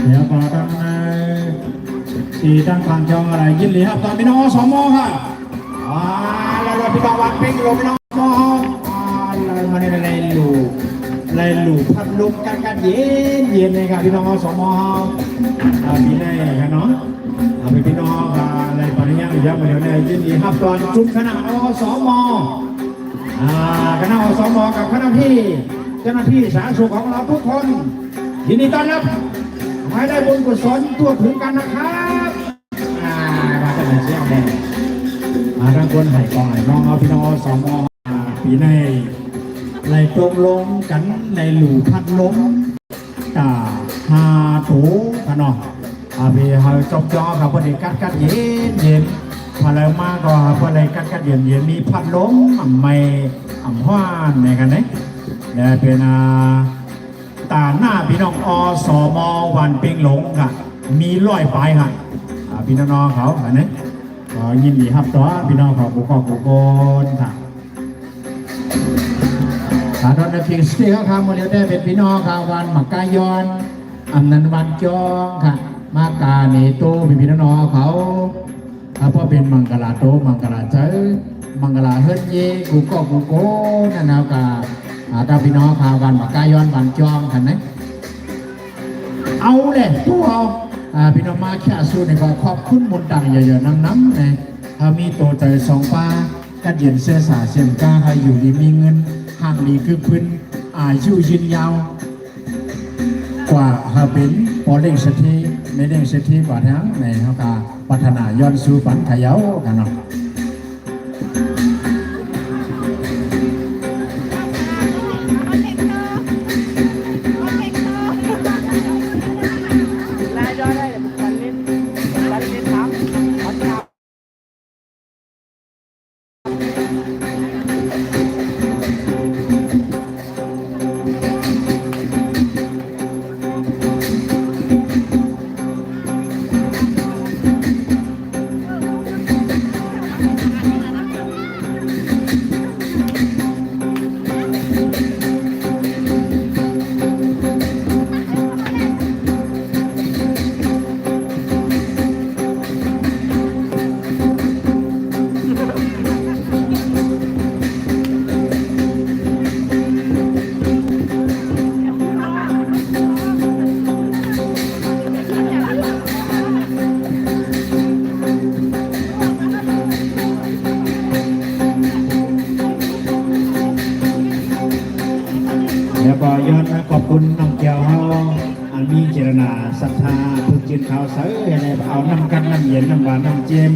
เดี๋ยวก็ตั้งที่ตั้งทางจองอะไรยินดีครับตอนพี่น้องสมค่ะแล้วพี่น้องวัดเพ่งลงพี่น้องสมอะไรมาในไรลูพัดลมกันเย็นเลยครับพี่น้องสมมีได้กันเนาะพี่น้องอะไรปริญญาเยอะมาเดี๋ยวได้ยินดีครับตอนจุดคณะอสมคณะอสมกับคณะที่เจ้าหน้าที่สาธารณสุขของเราทุกคนยินดีต้อนรับให้ได้บุญกุศลทั่วถึงกันนะครับมาจะมาเชี่ยวแดงทั้งคนไห่ก่อนน้องเอาพี่น้องสมปีในไหลตรงลงกันในหลู่พัดล้มหาถูขนมพี่เขาจบจอกับพอดีกัดเย็นพอแล้วมาก็พอเลยกัดเย็นมีพัดล้มไม่ห้านในกันเนี่ยเป็นตาหน้าพี่น้องอสมวันเป่งหลงค่ะมีร้อยปลายค่ะพี่น้องเขาอันนี้ก็ยินดีครับต่อพี่น้องเขาบุกนค่ะสาธารณพิธีเขาทำมาแล้วได้เป็นพี่น้องเขาวันหมักกายอนอำนันวันจองค่ะมากาเนโตพี่น้องเขาเพราะเป็นมังกรโตมังกรเจมังกรเฮิร์เย่กูโกนั่นเอากาตาพี่น้องพาวันมากายอนวันจองกันนะเอาเลยตู้เอาพี่น้องมาแค่สู้ในก็ขอบคุณมุนดังเยอะๆน้ำๆนะมีตัวใจสองป้ากัดเย็นเสื้อสาเสียมก้าใครอยู่ดีมีเงินห่างดีคือพื้นอายุยืนยาวกว่าเป็นพอเล่งสถิไม่เล่งสถิกว่าทั้งในเขาตาพัฒนาย้อนสู่ฝันขยาวกันเนาะแล้วก็ย้อนขอบคุณน้องเกียวเขามีเจรนาศรัทธาทุกจิตเขาเสืออะไรเอาน้ำกันน้ำเย็นน้ำหวานน้ำเจม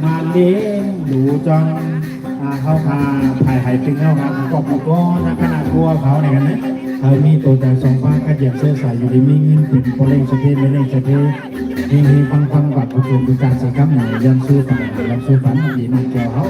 มาเลี้ยงดูจองเขาพาถ่ายไห่ตึงเขาครับก็นักขนาดกลัวเขาในกันนะเขามีตัวแต่สองฟ้ากระเจียบเสื้อสายอยู่ดีมีเงินเป็นโคเล่งสเปนไม่เล่งสเปนมีฟังบัตรประชุมดูการสักครั้งไหนยันสู้ฝันดีน้องเกียวเขา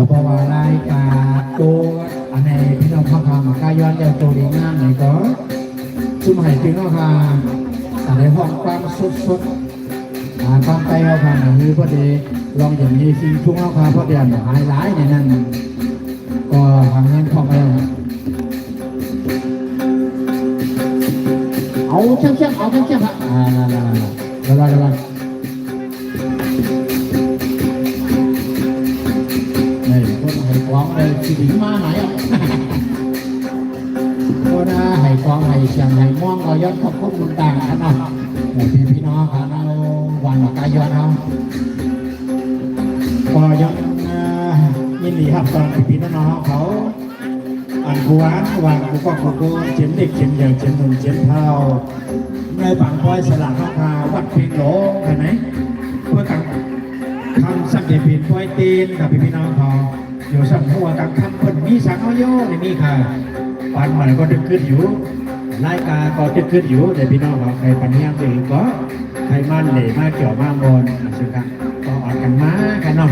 เพราะว่ารายการตัวอันในพี่น้องพ่อพามากายอนเดียวตัวดีงามไหนก็ชุ่มหายถึงเอาพาในห้องความสดความไปเอาพาหนังมือพอดีลองอย่างนี้ซิงทุ่งเอาพาพอดีหายร้ายในนั้นก็ทางนั้นเข้าไปเอาเชี่ยเอาเชี่ยระวังควงเลยสิถึงมาไหนอ่ะก็ได้ให้ควงให้เชียงให้ม่วงก็ย้อนขอบคุณมุนต่างกันเนาะพี่น้องกันเอาวันกายย้อนเอาก็ย้อนยินดีครับตอนพี่น้องเขาอันกูวางกูเจ็บเด็กเจ็บใหญ่เจ็บหนุ่มเจ็บเท้าในบางพอยสลักข้าวขาวัดเพียงหลงเห็นไหมเพื่อการทำสังเกตผิดพอยตีนกับพี่น้องเขาอยู่สังหัวกับคำคนมีสังเอาโยนี่มีค่ะปานใหม่ก็ดึงขึ้นอยู่ รายการก็จะขึ้นอยู่แต่พี่น้องของใครปัญญาตัวเองก็ใครมั่นเหล่มาเกี่ยวมาบนสุดท้ายก็ออกกันมากันเนาะ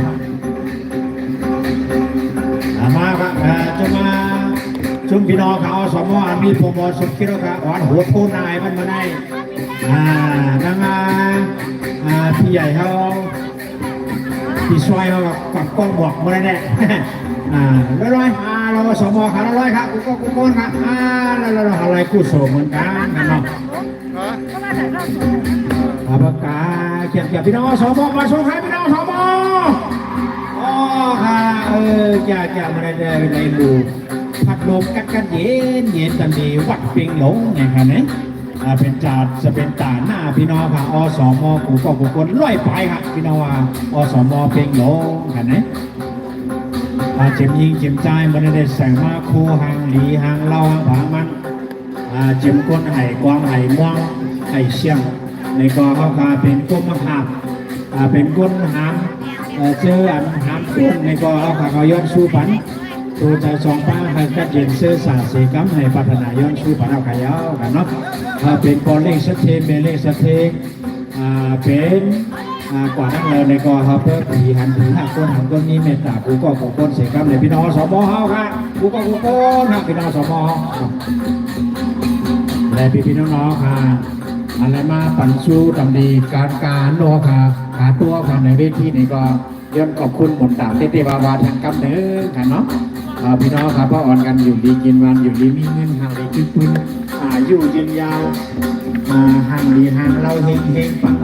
มาครับจะมาชุมพี่น้องเขาสมอมีโปรโมทสุดคิดว่าอ่อนหัวโพนายมันมาได้ดังพี่ใหญ่เขาพี่ช่วยเขากับกล้องบอกมาได้แน่ร้อยเราสมอขาร้อยครับกูก้นครับเราอะไรกูโสเหมือนกันนะเนาะประกาศเกี่ยวพี่น้องสมอมาส่งให้พี่น้องสมออ๋อค่ะจะมาได้ในบูพัดลมกันเย็นตันดีวัดปิงหลงอย่างนี้เป็นจ่าจะเป็นตาหน้าพี่น้องค่ะอสมกูก็กูคนร้อยไปครับพี่น้องว่าอสมปิงหลงอย่างนี้เจ็บยิงเจ็บใจมันได้แสงมาคู่หางหลีหางเล่าหางผางมันเจ็บก้นไห่กวางไห่ม่วงไห่เชี่ยงในกอเขาค่ะเป็นก้นมะขามเป็นก้นหามเจออันหามตุ้งในกอเขาค่ะเขาย้อนสู้ปันตัวใจสองป้าให้กัดเย็นเสื้อสาสีกัมให้พัฒนาย้อนสู้ปันเอาขยาวกันเนาะเป็นกอเล็กสเตเบเล็กสเตเป็นกว่านั้นเลยในกอเขาเพิ่มผีหันผีหักก้นหักก้นนี้เมตตากูก็กูก้นเสียกัมเลยพี่น้องสมอเฮาค่ะกูก็กูก้นหักพี่น้องสมอและพี่น้องค่ะอะไรมาปั่นสู้ตำดีการโนค่ะขาตัวค่ะในเวทีนี่ก็ย้อนขอบคุณหมดตามเตวาวาทางกำเนิดค่ะเนาะพี่น้องครับพ่ออ่อนกันอยู่ดีกินวันอยู่ดีมีเงินห่างดีขึ้นพื้นอยู่ยืนยาวห่างดีห่างเราเฮงปัง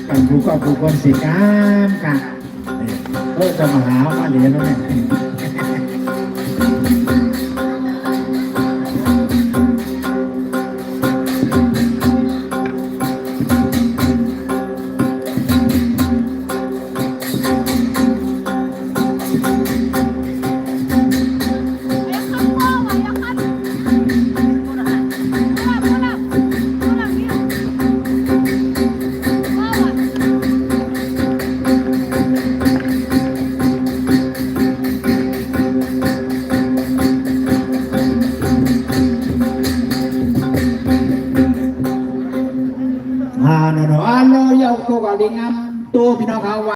กันกูก็กูคนสิกันค่ะจะมาหามาเหรียญแล้วเนี่ยno, no, alo, yo, cô gọi đi ngâm, tôi thì nó không